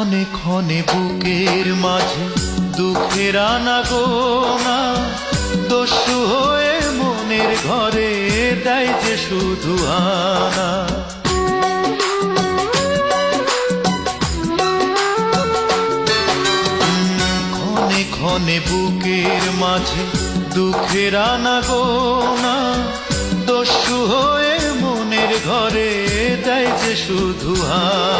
ক্ষণে ক্ষণে বুকের মাঝে দুঃখের আনাগোনা, দস্যু হয়ে মনের ঘরে দেয় যে শুধু আনা। ক্ষণে ক্ষণে বুকের মাঝে দুঃখের আনাগোনা, দস্যু হয়ে মনের ঘরে দেয় যে শুধু আনা।